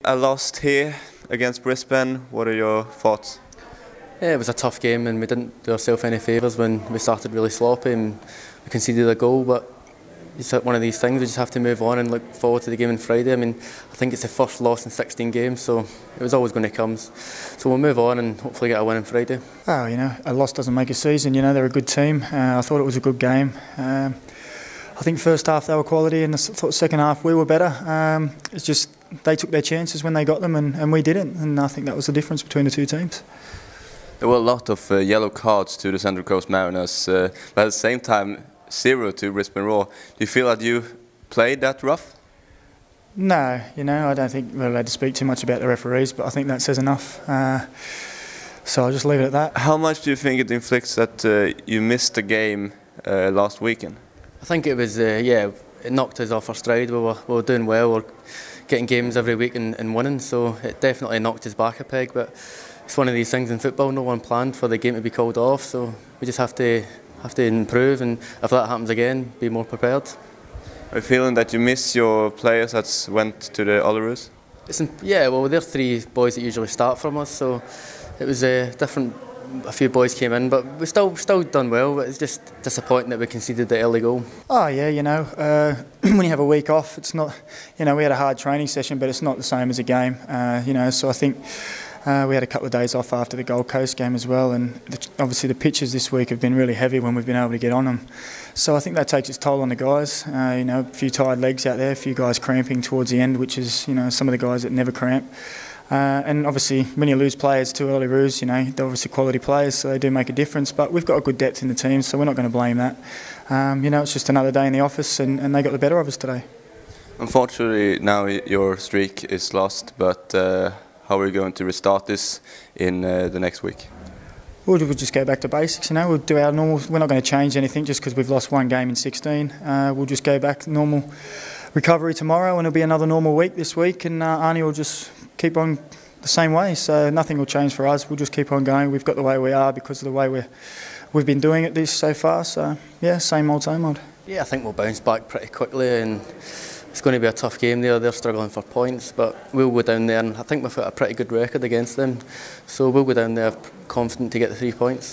A loss here against Brisbane, what are your thoughts? Yeah, it was a tough game and we didn't do ourselves any favours when we started really sloppy and we conceded a goal, but it's one of these things, we just have to move on and look forward to the game on Friday. I mean, I think it's the first loss in 16 games, so it was always going to come. So we'll move on and hopefully get a win on Friday. Oh, a loss doesn't make a season, they're a good team. I thought it was a good game. I think first half they were quality and I thought second half we were better. It's just they took their chances when they got them and we didn't, and I think that was the difference between the two teams. There were a lot of yellow cards to the Central Coast Mariners, but at the same time 0 to Brisbane Roar. Do you feel that you played that rough? No, I don't think we're allowed to speak too much about the referees, but I think that says enough. So I'll just leave it at that. How much do you think it inflicts that you missed the game last weekend? I think it was, it knocked us off our stride. We were doing well, we were getting games every week and winning, so it definitely knocked us back a peg, but it's one of these things in football, no one planned for the game to be called off, so we just have to improve, and if that happens again, be more prepared. Are you feeling that you miss your players that went to the Olyroos? Well, they're 3 boys that usually start from us, so it was different. A few boys came in, but we still done well. But it's just disappointing that we conceded the early goal. Oh yeah, when you have a week off, it's not. We had a hard training session, but it's not the same as a game. So I think we had a couple of days off after the Gold Coast game as well, and obviously the pitches this week have been really heavy when we've been able to get on them. So I think that takes its toll on the guys. A few tired legs out there, a few guys cramping towards the end, which is some of the guys that never cramp. And obviously, when you lose players to Olyroos, they're obviously quality players, so they do make a difference. But we've got a good depth in the team, so we're not going to blame that. It's just another day in the office, and they got the better of us today. Unfortunately, now your streak is lost, but how are you going to restart this in the next week? We'll just go back to basics, We'll do our normal. We're not going to change anything just because we've lost one game in 16. We'll just go back to normal recovery tomorrow, and it'll be another normal week this week, and Arnie will just keep on the same way, so nothing will change for us. We'll just keep on going. We've got the way we are because of the way we've been doing it this so far, so yeah, same old, same old. Yeah, I think we'll bounce back pretty quickly, and it's going to be a tough game there. They're struggling for points, but we'll go down there, and I think we've got a pretty good record against them, so we'll go down there confident to get the 3 points.